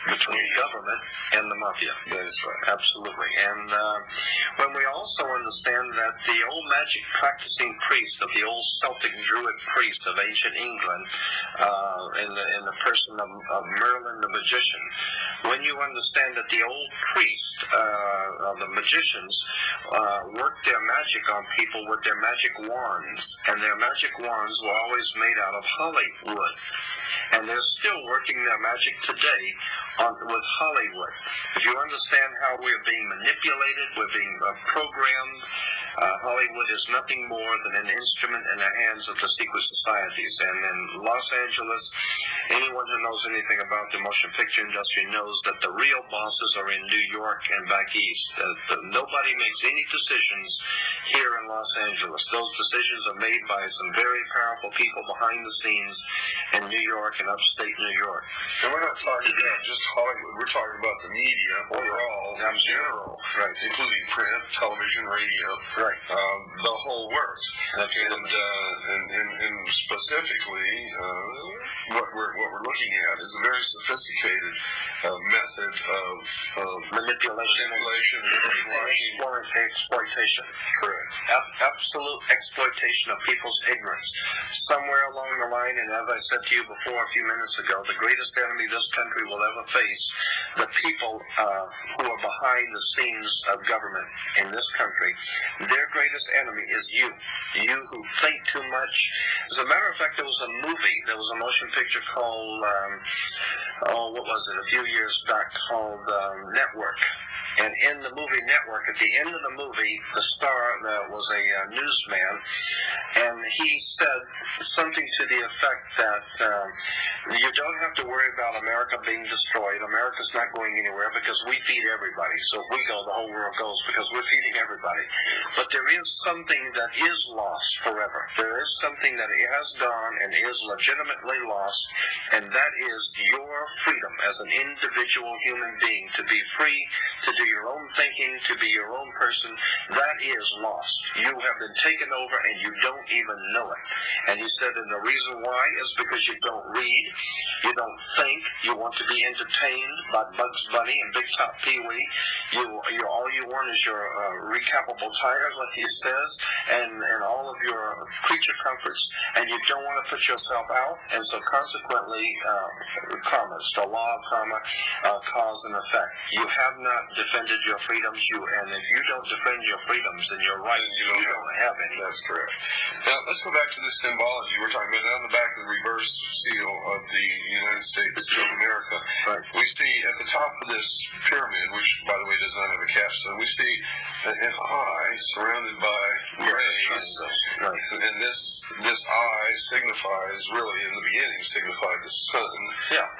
[SPEAKER 2] between government and the Mafia.
[SPEAKER 1] That is right.
[SPEAKER 2] Absolutely. And when we also understand that the old magic practicing priest of the old Celtic Druid priest of ancient England, in the person of Merlin the magician, when you understand that the old priest of the magicians worked their magic on people with their magic wands, and their magic wands were always made out of holly wood. And they're still working their magic today with Hollywood. If you understand how we're being manipulated, we're being programmed, Hollywood is nothing more than an instrument in the hands of the secret societies. And in Los Angeles, anyone who knows anything about the motion picture industry knows that the real bosses are in New York and back east. Nobody makes any decisions here in Los Angeles. Those decisions are made by some very powerful people behind the scenes in New York and upstate New York.
[SPEAKER 1] And we're not talking about just Hollywood. We're talking about the media overall, in general,
[SPEAKER 2] right,
[SPEAKER 1] including print, television, radio,
[SPEAKER 2] right,
[SPEAKER 1] the whole works.
[SPEAKER 2] That's
[SPEAKER 1] and specifically, what we're looking at is a very sophisticated method of manipulation and
[SPEAKER 2] exploitation.
[SPEAKER 1] Correct.
[SPEAKER 2] Absolute exploitation of people's ignorance. Somewhere along the line, and as I said to you before a few minutes ago, the greatest enemy this country will ever face, the people who are behind the scenes of government in this country, their greatest enemy is you. You who think too much. As a matter of fact, there was a motion picture called, what was it, a few years back, called Network. And in the movie Network, at the end of the movie, the star was a newsman, and he said something to the effect that you don't have to worry about America being destroyed. America's not going anywhere because we feed everybody. So if we go, the whole world goes because we're feeding everybody. But there is something that is lost forever. There is something that has gone and is legitimately lost, and that is your freedom as an individual human being to be free, to do your own thinking, to be your own person. That is lost. You have been taken over and you don't even know it. And he said, and the reason why is because you don't read, you don't think, you want to be entertained by Bugs Bunny and Big Top Pee-wee. All you want is your recapable tires, like he says, and all of your creature comforts, and you don't want to put yourself out, and so consequently, karma, it's the law of karma, cause and effect. You have not defended your freedoms, and if you don't defend your freedoms and your rights, you don't have any.
[SPEAKER 1] That's correct. Now, let's go back to the symbology. We're talking about on the back of the reverse seal of the United States of America.
[SPEAKER 2] Right.
[SPEAKER 1] We see at the top of this pyramid, which, by the way, does not have a capstone, we see an eye surrounded by rays.
[SPEAKER 2] Right.
[SPEAKER 1] And this eye signifies, really, in the beginning, signified the sun.
[SPEAKER 2] Yeah, of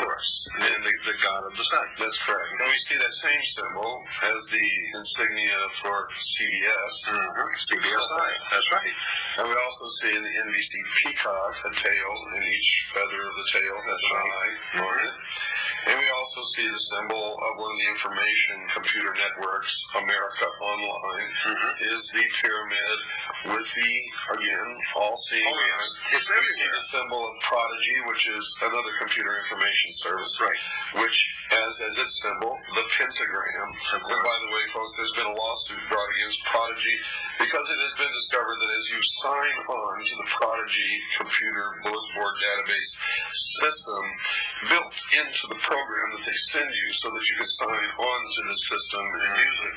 [SPEAKER 2] course. And the god of the sun.
[SPEAKER 1] That's correct. And we see that same symbol as the insignia for CBS.
[SPEAKER 2] CBS eye. That's right.
[SPEAKER 1] And we also see in the NBC peacock a tail, and each feather of the tail has an eye on it. And we also see the symbol of one of the information computer networks, America Online, is the pyramid with the, again, all-seeing eye. We see the symbol of Prodigy, which is another computer information service,
[SPEAKER 2] right,
[SPEAKER 1] which has as its symbol the pentagram. And by the way, folks, there's been a lawsuit brought against Prodigy because it has been discovered that as you sign on to the Prodigy computer bulletin board database system built into the program that they send you so that you can sign on to the system and use it,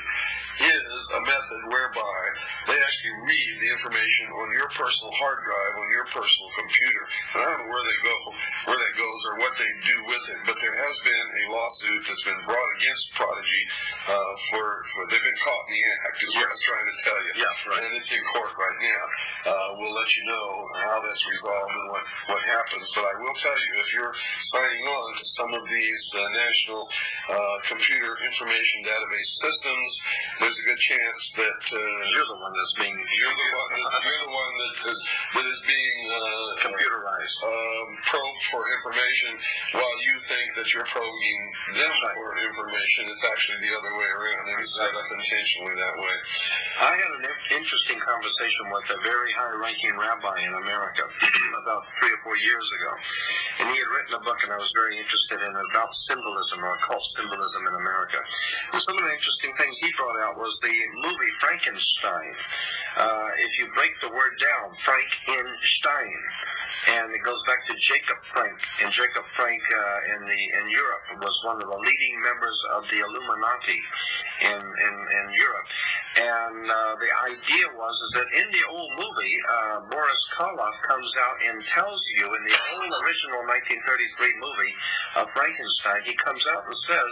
[SPEAKER 1] is a method whereby they actually read the information on your personal hard drive, on your personal computer. And I don't know where that goes or what they do with it, but there has been a lawsuit that's been brought against Prodigy for they've been caught in the act, is what I'm trying to tell you.
[SPEAKER 2] Yeah, right.
[SPEAKER 1] And it's in court right now. We'll let you know how that's resolved and what happens. But I will tell you, if you're signing on to some of these national computer information database systems, there's a good chance that
[SPEAKER 2] you're the one that's being
[SPEAKER 1] You're the one that is being
[SPEAKER 2] computerized,
[SPEAKER 1] probed for information, while you think that you're probing them for information. It's actually the other way around, and it's set up intentionally that way.
[SPEAKER 2] I had an interesting conversation with a very high-ranking rabbi in America about 3 or 4 years ago, and he had written a book, and I was very interested in it, about symbolism, or occult symbolism in America. And some of the interesting things he brought out was the movie Frankenstein. If you break the word down, Frankenstein, and it goes back to Jacob Frank, and Jacob Frank in Europe was one of the leading members of the Illuminati in Europe. And the idea was that in the old movie, Boris Karloff comes out and tells you, in the old original 1933 movie of Frankenstein, he comes out and says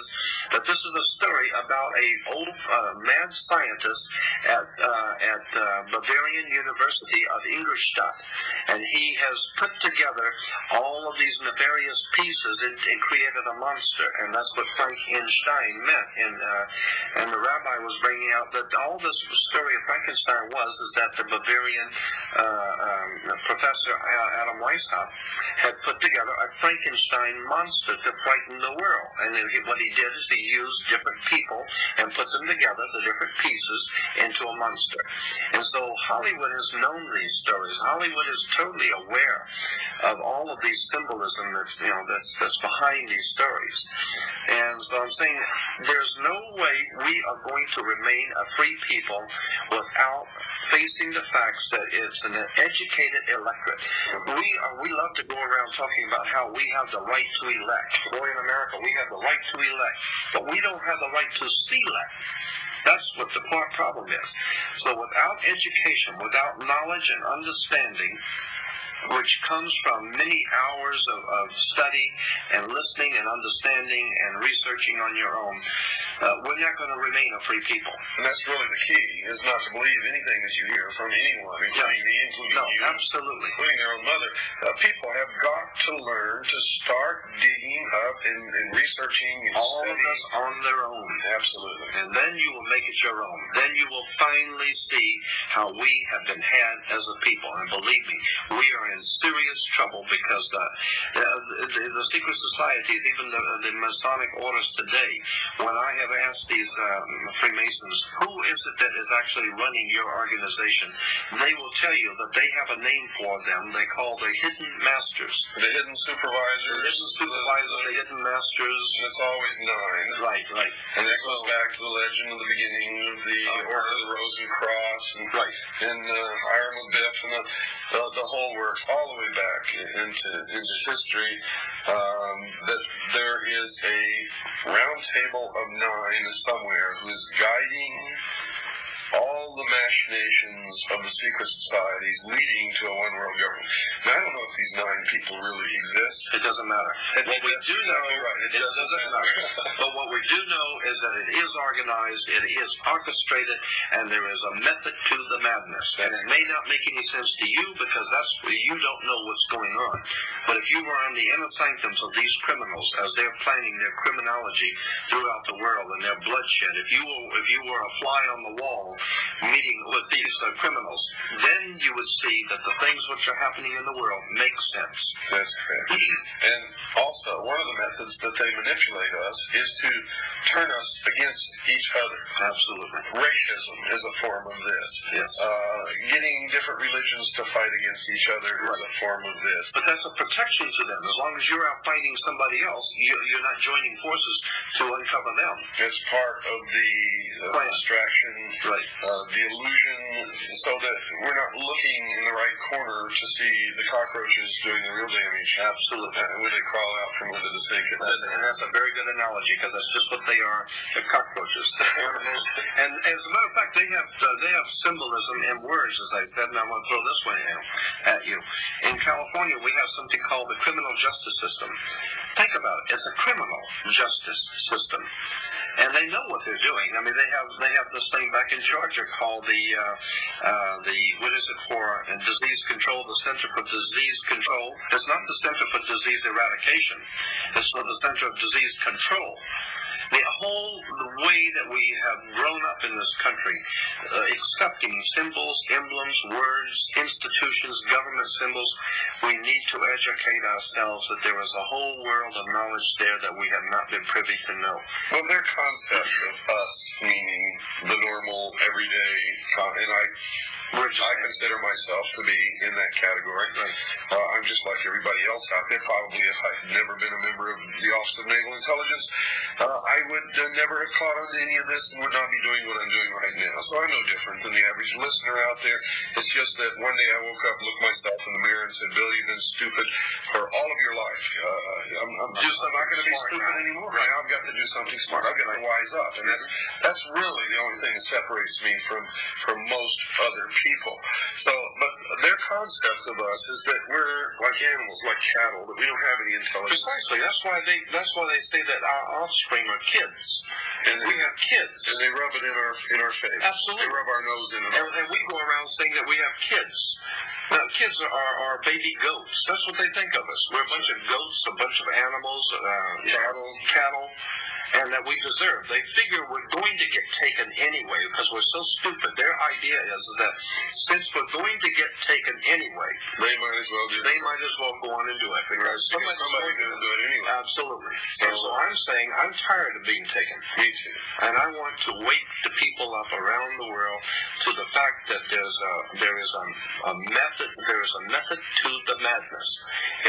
[SPEAKER 2] that this is a story about a old mad scientist at Bavarian University of Ingolstadt, and he has put together all of these nefarious pieces and created a monster, and that's what Frankenstein meant. And the rabbi was bringing out that all this story of Frankenstein is that the Bavarian professor Adam Weishaupt had put together a Frankenstein monster to frighten the world. And what he did is he used different people and put them together, the different pieces, into a monster. And so Hollywood has known these stories. Hollywood is totally aware of all of these symbolism that's behind these stories. And so I'm saying there's no way we are going to remain a free people without facing the facts that it's an educated electorate. We love to go around talking about how we have the right to elect. Boy, in America, we have the right to elect, but we don't have the right to select. That's what the problem is. So without education, without knowledge and understanding, which comes from many hours of study and listening and understanding and researching on your own, we're not going to remain a free people.
[SPEAKER 1] And that's really the key, is not to believe anything that you hear from anyone, including me, including you,
[SPEAKER 2] absolutely,
[SPEAKER 1] including your own mother. People have got to learn to start digging up and researching and
[SPEAKER 2] all
[SPEAKER 1] studying.
[SPEAKER 2] of this on their own.
[SPEAKER 1] Absolutely.
[SPEAKER 2] And then you will make it your own. Then you will finally see how we have been had as a people. And believe me, we are in serious trouble because the secret societies, even the Masonic orders today, when I have asked these Freemasons, who is it that is actually running your organization, they will tell you that they have a name for them. They call the hidden masters.
[SPEAKER 1] The hidden supervisors.
[SPEAKER 2] The hidden masters.
[SPEAKER 1] And it's always 9.
[SPEAKER 2] Right.
[SPEAKER 1] And that goes back to the legend of the beginning of the Order of the Rose and Cross, and Hiram Abiff, and the whole works, all the way back into history, that there is a round table of 9 somewhere who is guiding all the machinations of the secret societies leading to a one-world government. Now, I don't know if these 9 people really exist.
[SPEAKER 2] It doesn't matter. What we do know, it doesn't matter. But what we do know is that it is organized, it is orchestrated, and there is a method to the madness. And it may not make any sense to you because that's where you don't know what's going on. But if you were in the inner sanctums of these criminals as they're planning their criminology throughout the world and their bloodshed, if you were a fly on the wall meeting with these criminals, then you would see that the things which are happening in the world make sense.
[SPEAKER 1] That's correct. And also, one of the methods that they manipulate us is to turn us against each other.
[SPEAKER 2] Absolutely.
[SPEAKER 1] Racism is a form of this.
[SPEAKER 2] Yes.
[SPEAKER 1] Getting different religions to fight against each other is a form of this.
[SPEAKER 2] But that's a protection to them. As long as you're out fighting somebody else, you're not joining forces to uncover them.
[SPEAKER 1] It's part of the distraction, the illusion, so that we're not looking in the right corner to see the cockroaches doing the real damage.
[SPEAKER 2] Absolutely.
[SPEAKER 1] When they crawl out from under the sink.
[SPEAKER 2] And that's a very good analogy, because that's just what they are, the cockroaches. And as a matter of fact, they have symbolism in words, as I said, and I'm going to throw this one at you. In California, we have something called the criminal justice system. Think about it. It's a criminal justice system. And they know what they're doing. I mean, they have this thing back in Georgia called the what is it for disease control, the Center for Disease Control. It's not the Center for Disease Eradication. It's for the Center of Disease Control. The whole way that we have grown up in this country, accepting symbols, emblems, words, institutions, government symbols, we need to educate ourselves that there is a whole world of knowledge there that we have not been privy to know.
[SPEAKER 1] Well, their concept of us, meaning the normal, everyday, and I consider myself to be in that category.
[SPEAKER 2] Right.
[SPEAKER 1] I'm just like everybody else out there. Probably if I'd never been a member of the Office of Naval Intelligence, I would never have caught on to any of this and would not be doing what I'm doing right now. So I'm no different than the average listener out there. It's just that one day I woke up, looked myself in the mirror, and said, Bill, you've been stupid for all of your life. I'm not going to be stupid anymore. Right. Now I've got to do something smart. I've got to wise up. And that's really the only thing that separates me from most other people. So, but their concept of us is that we're like animals, like cattle, that we don't have any intelligence.
[SPEAKER 2] Precisely. That's why they say that our offspring are kids.
[SPEAKER 1] And
[SPEAKER 2] we have kids.
[SPEAKER 1] And they rub it in our face.
[SPEAKER 2] Absolutely.
[SPEAKER 1] They rub our nose in it.
[SPEAKER 2] And we go around saying that we have kids. Now, kids are baby goats. That's what they think of us. We're a bunch of goats, a bunch of animals, cattle, and that we deserve. They figure we're going to get taken anyway because we're so stupid. Their idea is that since we're going to get taken anyway,
[SPEAKER 1] they might as well
[SPEAKER 2] go on and do it. Because
[SPEAKER 1] somebody's going to do it anyway.
[SPEAKER 2] Absolutely. And so I'm saying I'm tired of being taken.
[SPEAKER 1] Me too.
[SPEAKER 2] And I want to wake the people up around the world to the fact that there is a method to the madness.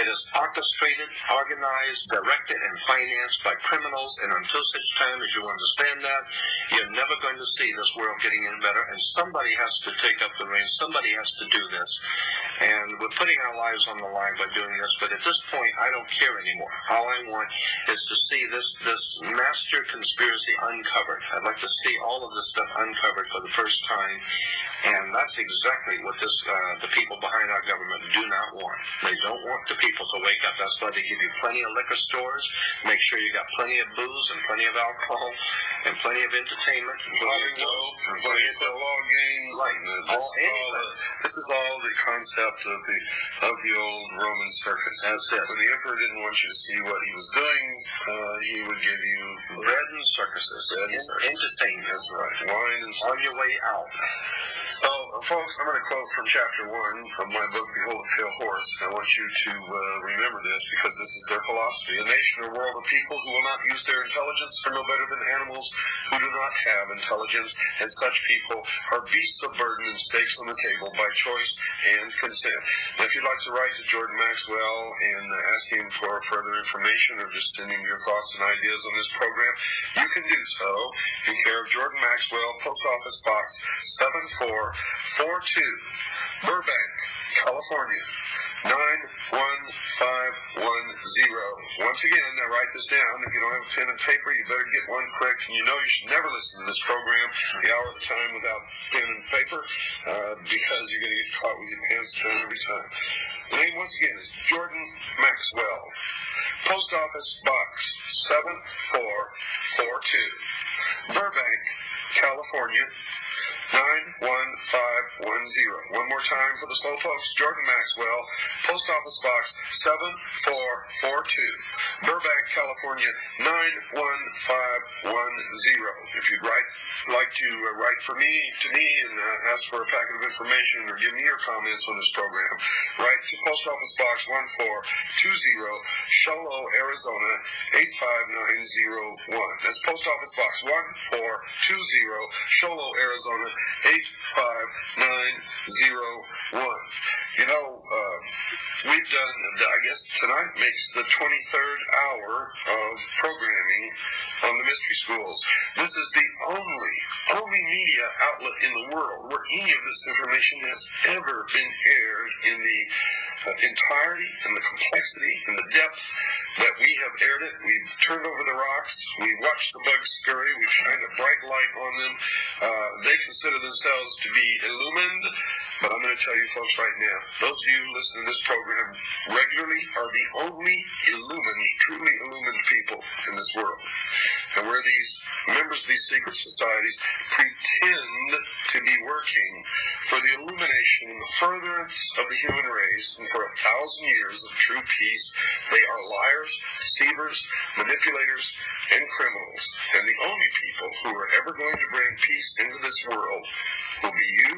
[SPEAKER 2] It is orchestrated, organized, directed, and financed by criminals, and until such time as you understand that, you're never going to see this world getting any better, and somebody has to take up the reins. Somebody has to do this. And we're putting our lives on the line by doing this, but at this point, I don't care anymore. All I want is to see this master conspiracy uncovered. I'd like to see all of this stuff uncovered for the first time, and that's exactly what the people behind our government do not want. They don't want the people to wake up. That's why they give you plenty of liquor stores, make sure you got plenty of booze and plenty of alcohol and plenty of entertainment, and
[SPEAKER 1] plenty of football games.
[SPEAKER 2] Right.
[SPEAKER 1] This is all the concept of the old Roman circus.
[SPEAKER 2] That's it.
[SPEAKER 1] When the emperor didn't want you to see what he was doing, he would give you
[SPEAKER 2] bread and circuses, entertainment.
[SPEAKER 1] That's right. Wine and
[SPEAKER 2] on your way out.
[SPEAKER 1] So, folks, I'm going to quote from Chapter 1 of my book, Behold the Pale Horse. I want you to remember this because this is their philosophy. A nation or world of people who will not use their intelligence are no better than animals who do not have intelligence, and such people are beasts of burden and stakes on the table by choice and consent. Now, if you'd like to write to Jordan Maxwell and ask him for further information or just send him your thoughts and ideas on this program, you can do so in care of Jordan Maxwell, Post Office Box 7442, Burbank, California, 91510. Once again, now write this down. If you don't have a pen and paper, you better get one quick. And you know you should never listen to this program, the hour of the time, without pen and paper, because you're going to get caught with your pants down every time. The name, once again, is Jordan Maxwell. Post Office Box 7442, Burbank, California, 91510. One more time for the slow folks. Jordan Maxwell, Post Office Box 7442, Burbank, California, 91510. If you'd like to write to me and ask for a packet of information or give me your comments on this program, write to Post Office Box 1420, Show Low, Arizona, 85901. That's Post Office Box 1420, Show Low, Arizona, 85901. You know, we've done, I guess tonight makes the 23rd hour of programming on the Mystery Schools. This is the only media outlet in the world where any of this information has ever been aired in the entirety and the complexity and the depth that we have aired it. We've turned over the rocks. We've watched the bugs scurry. We've shined a bright light on them. They consider themselves to be illumined, but I'm going to tell you folks right now, those of you listening to this program regularly are the only truly illumined people in this world. And where these members of these secret societies pretend to be working for the illumination and the furtherance of the human race and for 1,000 years of true peace. They are liars, deceivers, manipulators, and criminals. And the only people who are ever going to bring peace into this world will be you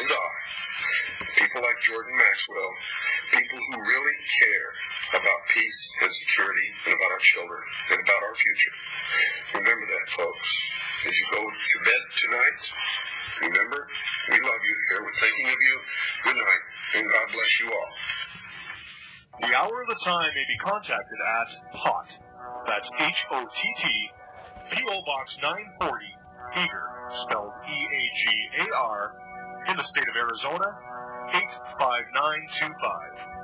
[SPEAKER 1] and I. People like Jordan Maxwell, people who really care about peace and security and about our children and about our future. Remember that, folks. As you go to bed tonight, remember, we love you here. We're thinking of you. Good night, and God bless you all.
[SPEAKER 3] The Hour of the Time may be contacted at HOT. That's HOTT, P.O. Box 940, Eager, spelled E-A-G-A-R, in the state of Arizona, 85925.